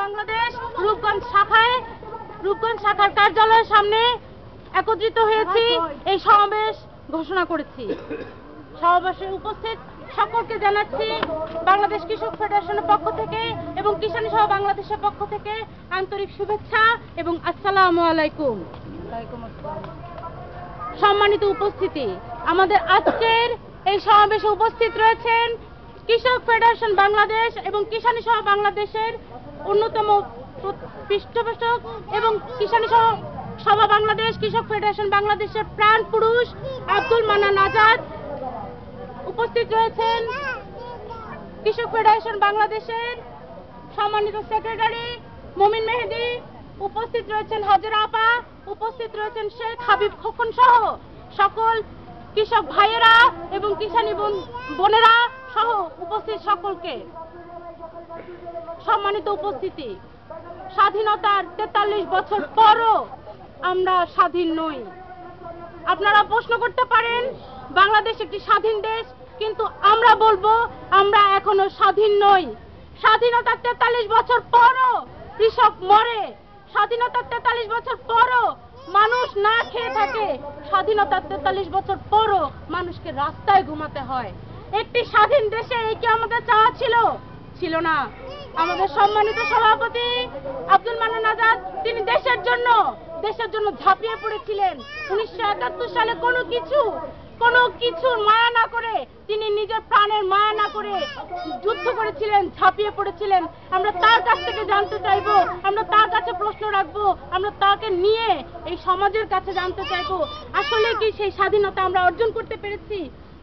বাংলাদেশ রূপগঞ্জ শাখার কার্যালয়ের সামনে একত্রিত হয়েছি, এই সমাবেশ ঘোষণা করেছি। সমাবেশে উপস্থিত সকলকে জানাচ্ছি বাংলাদেশ কৃষক ফেডারেশনের পক্ষ থেকে এবং কিষানী সভা বাংলাদেশের পক্ষ থেকে আন্তরিক শুভেচ্ছা এবং আসসালামু আলাইকুম। সম্মানিত উপস্থিতি, আমাদের আজকের এই সমাবেশে উপস্থিত রয়েছেন কৃষক ফেডারেশন বাংলাদেশ এবং কিষানী সভা বাংলাদেশের অন্যতম পৃষ্ঠপোষক এবং কিষানী সভা বাংলাদেশ কৃষক ফেডারেশন বাংলাদেশের প্রাণ পুরুষ আব্দুল মান্নান আজাদ, উপস্থিত রয়েছেন কৃষক ফেডারেশন বাংলাদেশের সম্মানিত সেক্রেটারি মমিন মেহেদি, উপস্থিত রয়েছেন হাজরা আপা, উপস্থিত রয়েছেন শেখ হাবিব খোকন সহ সকল কৃষক ভাইয়েরা এবং কিষানী বোনেরা সহ উপস্থিত সকলকে সম্মানিত উপস্থিতি। স্বাধীনতার 43 বছর পরও আমরা স্বাধীন নই। আপনারা প্রশ্ন করতে পারেন বাংলাদেশ একটি স্বাধীন দেশ, কিন্তু আমরা বলবো আমরা এখনো স্বাধীন নই। স্বাধীনতার 43 বছর পরও কৃষক মরে, স্বাধীনতার 43 বছর পরও মানুষ না খেয়ে থাকে, স্বাধীনতার 43 বছর পরও মানুষকে রাস্তায় ঘুমাতে হয়। একটি স্বাধীন দেশে এই কি আমাদের চাওয়া ছিল না? আমাদের সম্মানিত সভাপতি আব্দুল মান্নান আজাদ, তিনি দেশের জন্য ঝাঁপিয়ে পড়েছিলেন। 1971 সালে কোনো কিছু মায়া না করে, তিনি নিজের প্রাণের মায়া না করে যুদ্ধ করেছিলেন, ঝাঁপিয়ে পড়েছিলেন। আমরা তার কাছ থেকে জানতে চাইবো, আমরা তার কাছে প্রশ্ন রাখবো, আমরা তাকে নিয়ে এই সমাজের কাছে জানতে চাইবো আসলে কি সেই স্বাধীনতা আমরা অর্জন করতে পেরেছি।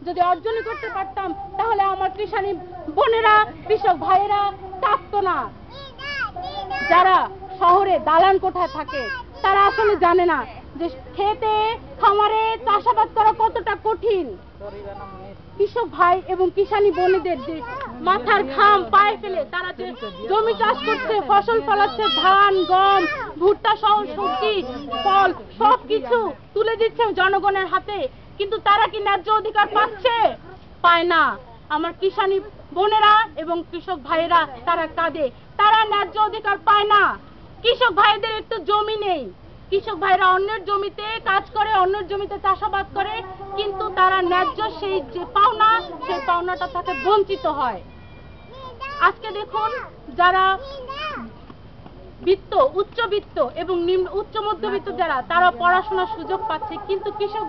যদি অর্জনই করতে পারতাম তাহলে আমার কৃষানী বোনেরা, কৃষক ভাইয়েরা থাকতো না। যারা শহরে দালান কোঠায় থাকে তারা আসলে জানে না যে খেতে খামারে চাষাবাদ করা কতটা কঠিন। কৃষক ভাই এবং কিষানী বোনেদের যে মাথার ঘাম পায়ে ফেলে তারা যে জমি চাষ করছে, ফসল ফলাচ্ছে, ধান গম ভুট্টা সহ সবজি ফল সবকিছু তুলে দিচ্ছে জনগণের হাতে, কিন্তু তারা কি ন্যায্য অধিকার পায় না। আমার কিষানী বোনেরা এবং কৃষক ভাইয়েরা তারা কাঁদে, তারা ন্যায্য অধিকার পায় না। কৃষক ভাইদের একটু জমি নেই, কৃষক ভাইরা অন্যের জমিতে কাজ করে, অন্যের জমিতে চাষাবাদ করে, কিন্তু তারা ন্যায্য সেই যে পাওনা, সেই পাওনাটা তাকে বঞ্চিত হয়। আজকে দেখুন যারা উচ্চবিত্ত এবং উচ্চ মধ্যবিত্ত যারা, তারা পড়াশোনার সুযোগ পাচ্ছে, কিন্তু কৃষক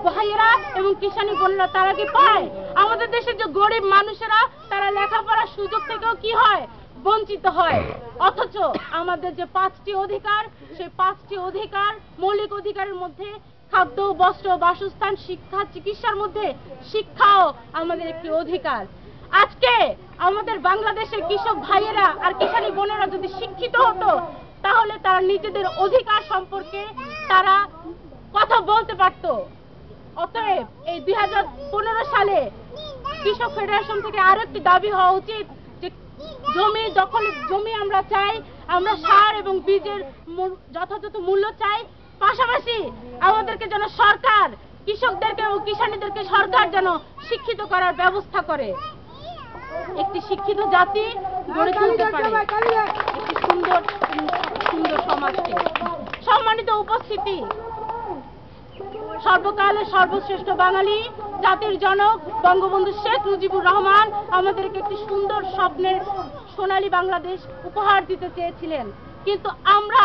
ভাইয়েরা এবং কিষানী বোনেরা তারা কি পায়? আমাদের দেশের যে গরিব মানুষেরা তারা লেখাপড়ার সুযোগ থেকেও কি হয়? বঞ্চিত হয়। অথচ আমাদের যে 5টি অধিকার, সেই 5টি অধিকার মৌলিক অধিকারের মধ্যে খাদ্য, বস্ত্র, বাসস্থান, শিক্ষা, চিকিৎসার মধ্যে শিক্ষাও আমাদের একটি অধিকার। আজকে আমাদের বাংলাদেশের কৃষক ভাইয়েরা আর কিষানী বোনেরা যদি শিক্ষিত হতো তাহলে তারা নিজেদের অধিকার সম্পর্কে তারা কথা বলতে পারত। অতএব এই 2015 সালে কৃষক ফেডারেশন থেকে আরো একটি দাবি হওয়া উচিত যে জমি আমরা চাই, আমরা সার এবং বীজের যথাযথ মূল্য চাই, পাশাপাশি আমাদেরকে যেন সরকার কৃষকদেরকে এবং কিষানীদেরকে সরকার যেন শিক্ষিত করার ব্যবস্থা করে, একটি শিক্ষিত জাতি গড়ে তুলতে পারে, একটি সুন্দর সমাজকে। সম্মানিত উপস্থিতি, সর্বকালের সর্বশ্রেষ্ঠ বাঙালি জাতির জনক বঙ্গবন্ধু শেখ মুজিবুর রহমান আমাদেরকে একটি সুন্দর স্বপ্নের সোনালী বাংলাদেশ উপহার দিতে চেয়েছিলেন, কিন্তু আমরা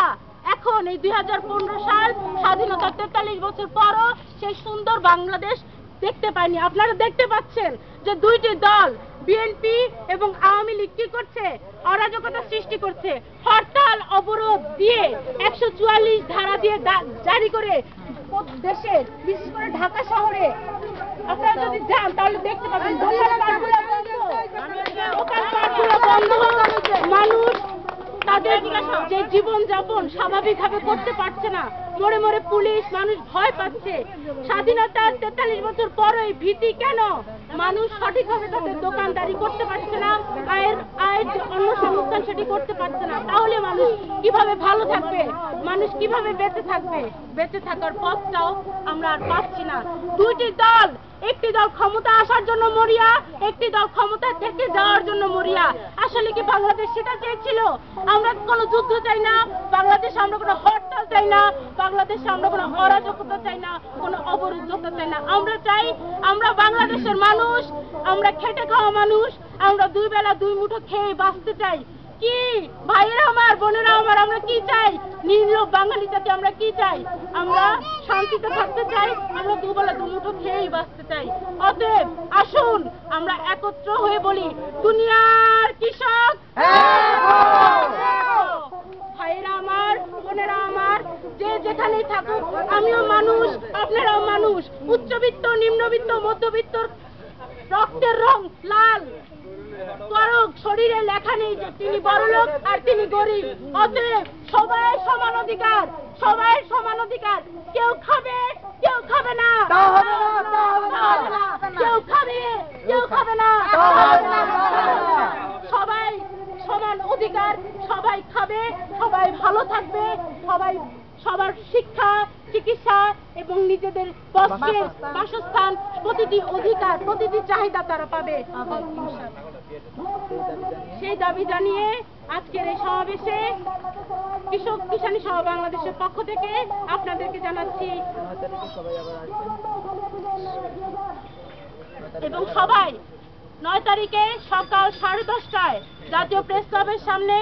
এখন এই 2015 সাল স্বাধীনতার 43 বছর পরও সেই সুন্দর বাংলাদেশ দেখতে পাইনি। আপনারা দেখতে পাচ্ছেন যে দুইটি দল বিএনপি এবং আওয়ামী লীগ কি করছে? অরাজকতা সৃষ্টি করছে, হরতাল অবরোধ দিয়ে 144 ধারা দিয়ে জারি করে দেশের বিশেষ করে ঢাকা শহরে আপনারা যদি যান তাহলে দেখতে পাবেন দোকানপাটগুলো বন্ধ, মানুষ তাদের যে জীবনযাপন স্বাভাবিকভাবে করতে পারছে না। মোড়ে মোড়ে পুলিশ, মানুষ ভয় পাচ্ছে। স্বাধীনতার 43 বছর পরে এই ভীতি কেন? মানুষ সঠিকভাবে তাদের দোকানদারি করতে পারছে না, আয়ের যে অন্য সংস্থান সেটি করতে পারছে না। তাহলে মানুষ কিভাবে ভালো থাকবে? মানুষ কিভাবে বেঁচে থাকবে? বেঁচে থাকার পথটাও আমরা আর পাচ্ছি না। দুইটি দল, একটি দল ক্ষমতা আসার জন্য মরিয়া, একটি দল ক্ষমতা থেকে যাওয়ার জন্য মরিয়া। আসলে কি বাংলাদেশ সেটা চেয়েছিল? আমরা কোনো যুদ্ধ চাই না, বাংলাদেশে আমরা কোনো হরতাল চাই না, বাংলাদেশে আমরা কোনো অরাজকতা চাই না, কোনো অবরুদ্ধতা চাই না। আমরা চাই, আমরা বাংলাদেশের মানুষ, আমরা খেটে খাওয়া মানুষ, আমরা দুই বেলা দুই মুঠো খেয়ে বাঁচতে চাই। কি ভাইয়েরা আমার, বোনেরা আমার, আমরা কি চাই? নির্লোভ বাঙালি জাতি আমরা কি চাই? আমরা শান্তিতে থাকতে চাই, আমরা দুবেলা দুমুঠো খেয়েই বাঁচতে চাই। অতএব আসুন আমরা একত্র হয়ে বলি, দুনিয়ার কৃষক ভাইয়েরা আমার, বোনেরা আমার, যে যেখানেই থাকুক, আমিও মানুষ, আপনারাও মানুষ। উচ্চবিত্ত, নিম্নবিত্ত, মধ্যবিত্ত, রক্তের রং লাল, শরীরে লেখা নেই যে তিনি বড়লোক আর তিনি গরিব। অতএব সবাই সমান অধিকার, সবাই সমান অধিকার। কেউ খাবে, কেউ খাবে না, কেউ খাবে, কেউ খাবে না। সবাই সমান অধিকার, সবাই খাবে, সবাই ভালো থাকবে, সবাই সবার শিক্ষা, চিকিৎসা এবং নিজেদের বাসস্থান, প্রতিটি অধিকার, প্রতিটি চাহিদা তারা পাবে। সেই দাবি জানিয়ে আজকের এই সমাবেশে কৃষক কিষানী সভা বাংলাদেশের পক্ষ থেকে আপনাদেরকে জানাচ্ছি, এবং সবাই 9 তারিখে সকাল 10:30টায় জাতীয় প্রেস ক্লাবের সামনে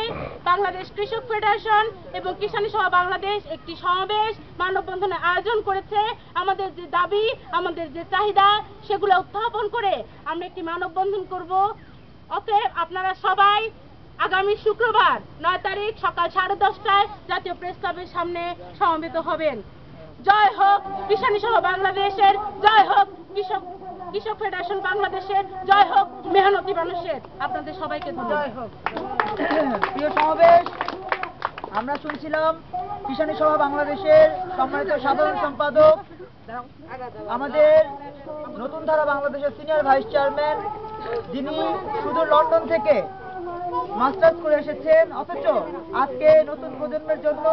বাংলাদেশ কৃষক ফেডারেশন এবং কিষানী সভা বাংলাদেশ একটি সমাবেশ, মানববন্ধনের আয়োজন করেছে। আমাদের যে দাবি, আমাদের যে চাহিদা, সেগুলো উত্থাপন করে আমরা একটি মানববন্ধন করব। অতএব আপনারা সবাই আগামী শুক্রবার 9 তারিখ সকাল 10:30টায় জাতীয় প্রেস ক্লাবের সামনে সমবেত হবেন। জয় হোক কিষানী সভা বাংলাদেশের, জয় হোক কৃষক ফেডারেশন বাংলাদেশের, জয় হোক মেহনতি মানুষের। আপনাদের সবাইকে ধন্যবাদ। প্রিয় সমাবেশ, আমরা শুনছিলাম কিষানী সভা বাংলাদেশের সম্মানিত সাধারণ সম্পাদক, আমাদের নতুন ধারা বাংলাদেশের সিনিয়র ভাইস চেয়ারম্যান, যিনি শুধু লন্ডন থেকে মাস্টার্স করে এসেছেন, অথচ আজকে নতুন প্রজন্মের জন্য,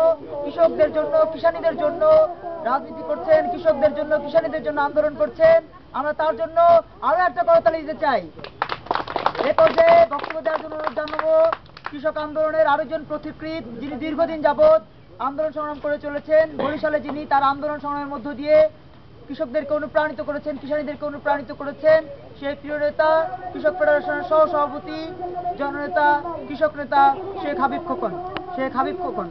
কৃষকদের জন্য, কিষানীদের জন্য রাজনীতি করছেন, কৃষকদের জন্য, কিষানীদের জন্য আন্দোলন করছেন। আমরা তার জন্য আরো একটা করতালি দিতে চাই। এ পর্যায়ে বক্তব্য দেওয়ার জন্য অনুরোধ জানাবো কৃষক আন্দোলনের আরেকজন পথিকৃৎ, যিনি দীর্ঘদিন যাবৎ আন্দোলন সংগ্রাম করে চলেছেন, বরিশালে যিনি তার আন্দোলন সংগ্রামের মধ্য দিয়ে কৃষকদেরকে অনুপ্রাণিত করেছেন, কিষানীদেরকে অনুপ্রাণিত করেছেন, সেই প্রিয় নেতা, কৃষক ফেডারেশনের সহ সভাপতি, জননেতা, কৃষক নেতা শেখ হাবিব খোকন।